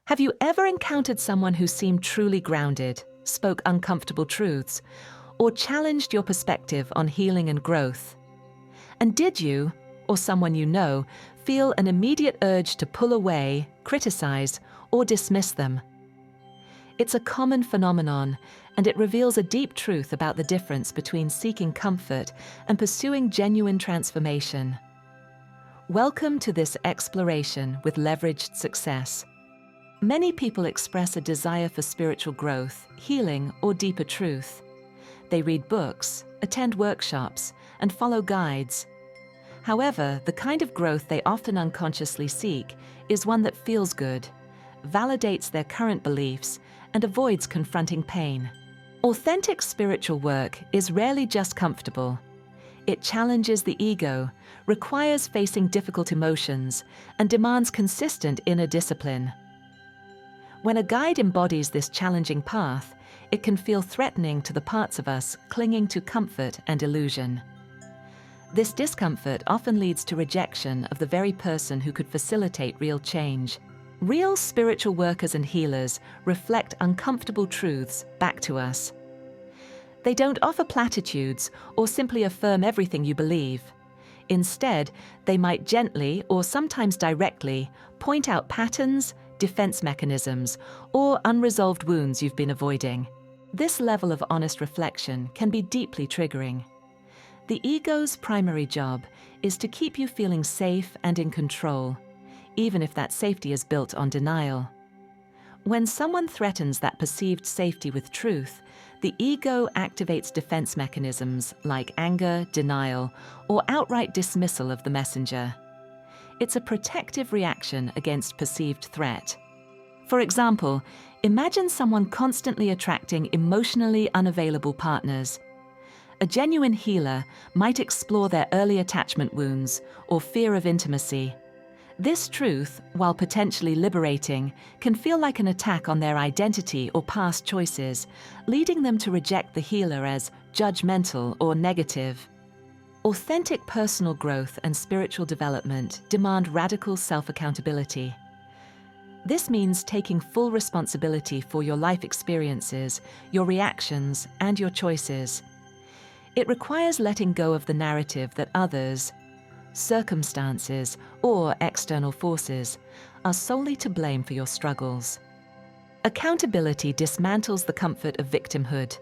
Have you ever encountered someone who seemed truly grounded, spoke uncomfortable truths, or challenged your perspective on healing and growth? And did you, or someone you know, feel an immediate urge to pull away, criticize, or dismiss them? It's a common phenomenon, and it reveals a deep truth about the difference between seeking comfort and pursuing genuine transformation. Welcome to this exploration with leveraged success. Many people express a desire for spiritual growth, healing, or deeper truth. They read books, attend workshops, and follow guides. However, the kind of growth they often unconsciously seek is one that feels good, validates their current beliefs, and avoids confronting pain. Authentic spiritual work is rarely just comfortable. It challenges the ego, requires facing difficult emotions, and demands consistent inner discipline. When a guide embodies this challenging path, it can feel threatening to the parts of us clinging to comfort and illusion. This discomfort often leads to rejection of the very person who could facilitate real change. Real spiritual workers and healers reflect uncomfortable truths back to us. They don't offer platitudes or simply affirm everything you believe. Instead, they might gently or sometimes directly point out patterns, defense mechanisms, or unresolved wounds you've been avoiding. This level of honest reflection can be deeply triggering. The ego's primary job is to keep you feeling safe and in control, even if that safety is built on denial. When someone threatens that perceived safety with truth, the ego activates defense mechanisms like anger, denial, or outright dismissal of the messenger. It's a protective reaction against perceived threat. For example, imagine someone constantly attracting emotionally unavailable partners. A genuine healer might explore their early attachment wounds or fear of intimacy. This truth, while potentially liberating, can feel like an attack on their identity or past choices, leading them to reject the healer as judgmental or negative. Authentic personal growth and spiritual development demand radical self-accountability. This means taking full responsibility for your life experiences, your reactions, and your choices. It requires letting go of the narrative that others, circumstances, or external forces are solely to blame for your struggles. Accountability dismantles the comfort of victimhood.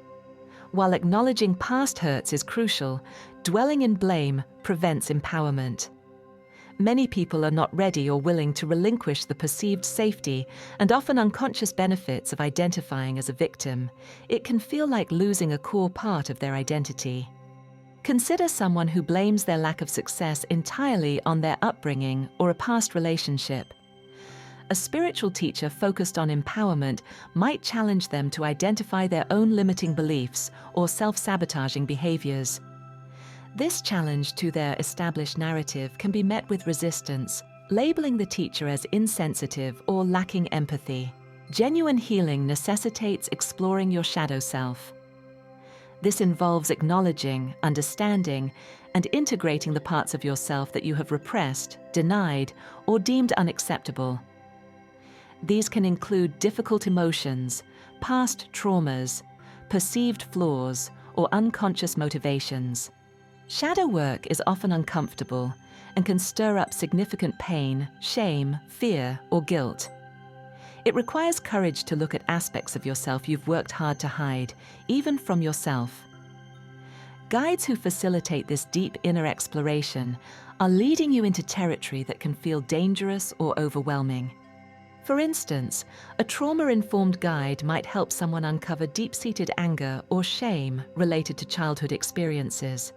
While acknowledging past hurts is crucial, dwelling in blame prevents empowerment. Many people are not ready or willing to relinquish the perceived safety and often unconscious benefits of identifying as a victim. It can feel like losing a core part of their identity. Consider someone who blames their lack of success entirely on their upbringing or a past relationship. A spiritual teacher focused on empowerment might challenge them to identify their own limiting beliefs or self-sabotaging behaviors. This challenge to their established narrative can be met with resistance, labeling the teacher as insensitive or lacking empathy. Genuine healing necessitates exploring your shadow self. This involves acknowledging, understanding, and integrating the parts of yourself that you have repressed, denied, or deemed unacceptable. These can include difficult emotions, past traumas, perceived flaws, or unconscious motivations. Shadow work is often uncomfortable and can stir up significant pain, shame, fear, or guilt. It requires courage to look at aspects of yourself you've worked hard to hide, even from yourself. Guides who facilitate this deep inner exploration are leading you into territory that can feel dangerous or overwhelming. For instance, a trauma-informed guide might help someone uncover deep-seated anger or shame related to childhood experiences.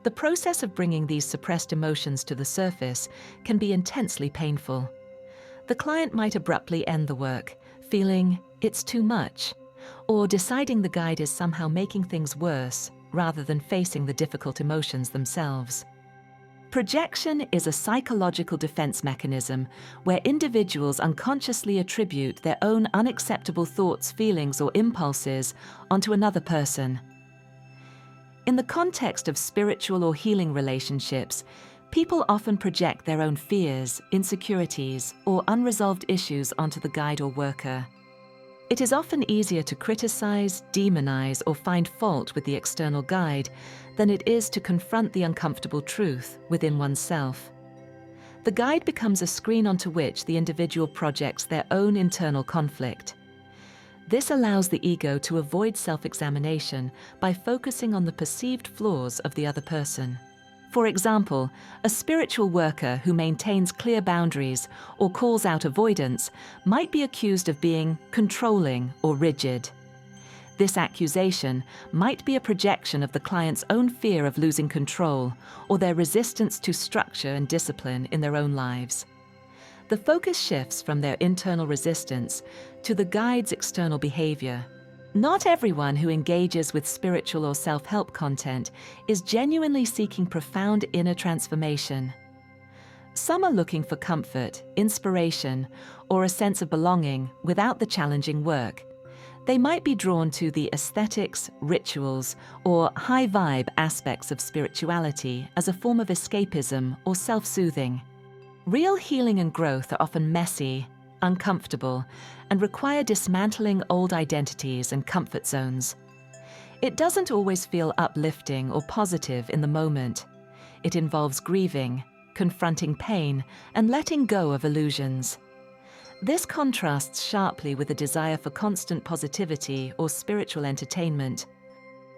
The process of bringing these suppressed emotions to the surface can be intensely painful. The client might abruptly end the work, feeling it's too much, or deciding the guide is somehow making things worse rather than facing the difficult emotions themselves. Projection is a psychological defense mechanism where individuals unconsciously attribute their own unacceptable thoughts, feelings, or impulses onto another person. In the context of spiritual or healing relationships, People often project their own fears, insecurities, or unresolved issues onto the guide or worker. It is often easier to criticize, demonize, or find fault with the external guide than it is to confront the uncomfortable truth within oneself. The guide becomes a screen onto which the individual projects their own internal conflict. This allows the ego to avoid self-examination by focusing on the perceived flaws of the other person. For example, a spiritual worker who maintains clear boundaries or calls out avoidance might be accused of being controlling or rigid. This accusation might be a projection of the client's own fear of losing control or their resistance to structure and discipline in their own lives. The focus shifts from their internal resistance to the guide's external behavior. Not everyone who engages with spiritual or self-help content is genuinely seeking profound inner transformation. Some are looking for comfort, inspiration, or a sense of belonging without the challenging work. They might be drawn to the aesthetics, rituals, or high-vibe aspects of spirituality as a form of escapism or self-soothing. Real healing and growth are often messy, uncomfortable, and require dismantling old identities and comfort zones. It doesn't always feel uplifting or positive in the moment. It involves grieving, confronting pain, and letting go of illusions. This contrasts sharply with a desire for constant positivity or spiritual entertainment.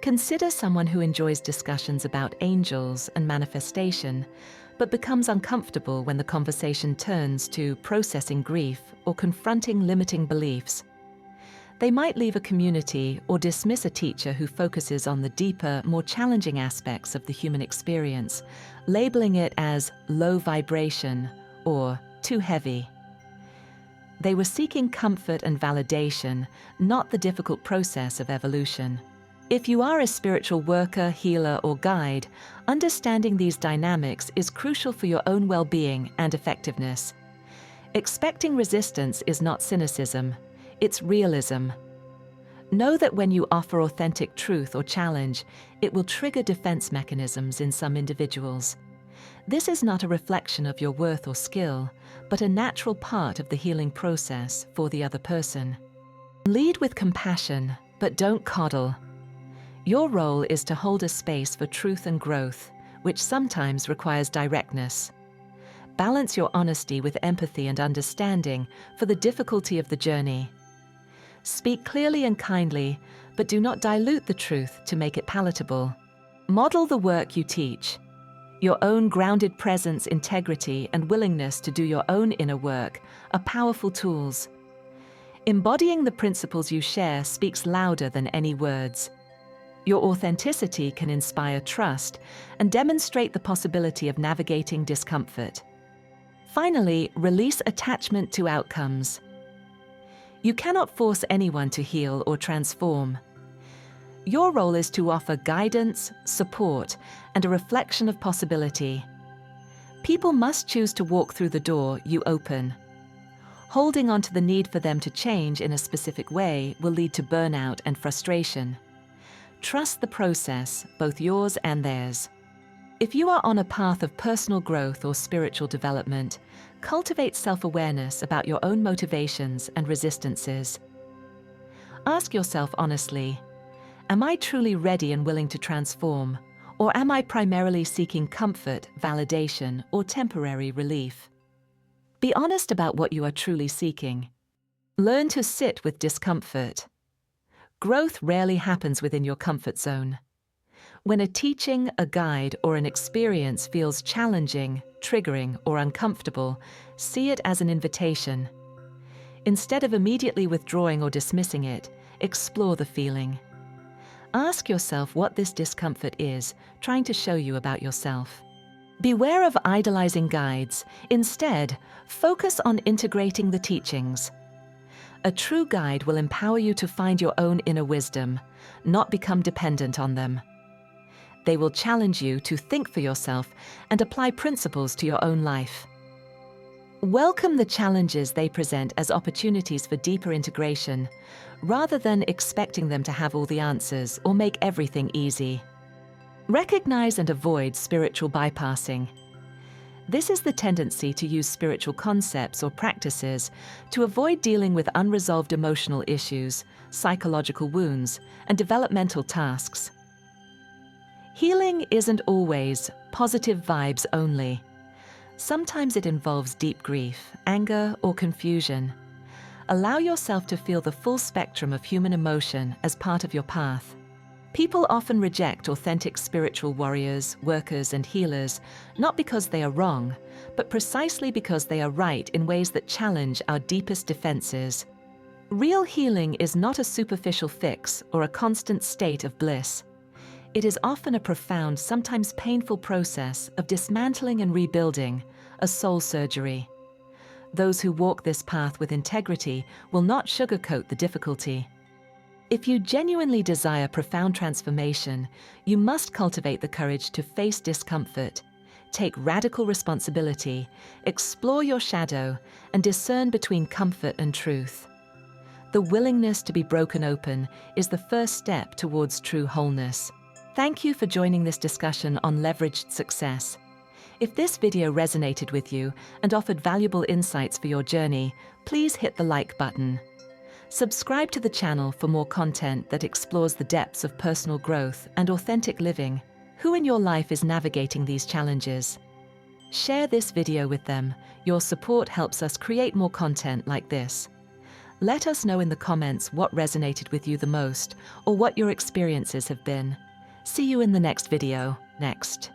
Consider someone who enjoys discussions about angels and manifestation, but becomes uncomfortable when the conversation turns to processing grief or confronting limiting beliefs. They might leave a community or dismiss a teacher who focuses on the deeper, more challenging aspects of the human experience, labeling it as low vibration or too heavy. They were seeking comfort and validation, not the difficult process of evolution. If you are a spiritual worker, healer, or guide, understanding these dynamics is crucial for your own well-being and effectiveness. Expecting resistance is not cynicism, it's realism. Know that when you offer authentic truth or challenge, it will trigger defense mechanisms in some individuals. This is not a reflection of your worth or skill, but a natural part of the healing process for the other person. Lead with compassion, but don't coddle. Your role is to hold a space for truth and growth, which sometimes requires directness. Balance your honesty with empathy and understanding for the difficulty of the journey. Speak clearly and kindly, but do not dilute the truth to make it palatable. Model the work you teach. Your own grounded presence, integrity, and willingness to do your own inner work are powerful tools. Embodying the principles you share speaks louder than any words. Your authenticity can inspire trust and demonstrate the possibility of navigating discomfort. Finally, release attachment to outcomes. You cannot force anyone to heal or transform. Your role is to offer guidance, support, and a reflection of possibility. People must choose to walk through the door you open. Holding on to the need for them to change in a specific way will lead to burnout and frustration. Trust the process, both yours and theirs. If you are on a path of personal growth or spiritual development, cultivate self-awareness about your own motivations and resistances. Ask yourself honestly, am I truly ready and willing to transform, or am I primarily seeking comfort, validation, or temporary relief? Be honest about what you are truly seeking. Learn to sit with discomfort. Growth rarely happens within your comfort zone. When a teaching, a guide, or an experience feels challenging, triggering, or uncomfortable, see it as an invitation. Instead of immediately withdrawing or dismissing it, explore the feeling. Ask yourself what this discomfort is trying to show you about yourself. Beware of idolizing guides. Instead, focus on integrating the teachings. A true guide will empower you to find your own inner wisdom, not become dependent on them. They will challenge you to think for yourself and apply principles to your own life. Welcome the challenges they present as opportunities for deeper integration, rather than expecting them to have all the answers or make everything easy. Recognize and avoid spiritual bypassing. This is the tendency to use spiritual concepts or practices to avoid dealing with unresolved emotional issues, psychological wounds, and developmental tasks. Healing isn't always positive vibes only. Sometimes it involves deep grief, anger, or confusion. Allow yourself to feel the full spectrum of human emotion as part of your path. People often reject authentic spiritual warriors, workers, and healers, not because they are wrong, but precisely because they are right in ways that challenge our deepest defenses. Real healing is not a superficial fix or a constant state of bliss. It is often a profound, sometimes painful process of dismantling and rebuilding, a soul surgery. Those who walk this path with integrity will not sugarcoat the difficulty. If you genuinely desire profound transformation, you must cultivate the courage to face discomfort, take radical responsibility, explore your shadow, and discern between comfort and truth. The willingness to be broken open is the first step towards true wholeness. Thank you for joining this discussion on leveraged success. If this video resonated with you and offered valuable insights for your journey, please hit the like button. Subscribe to the channel for more content that explores the depths of personal growth and authentic living. Who in your life is navigating these challenges? Share this video with them. Your support helps us create more content like this. Let us know in the comments what resonated with you the most or what your experiences have been. See you in the next video. Next.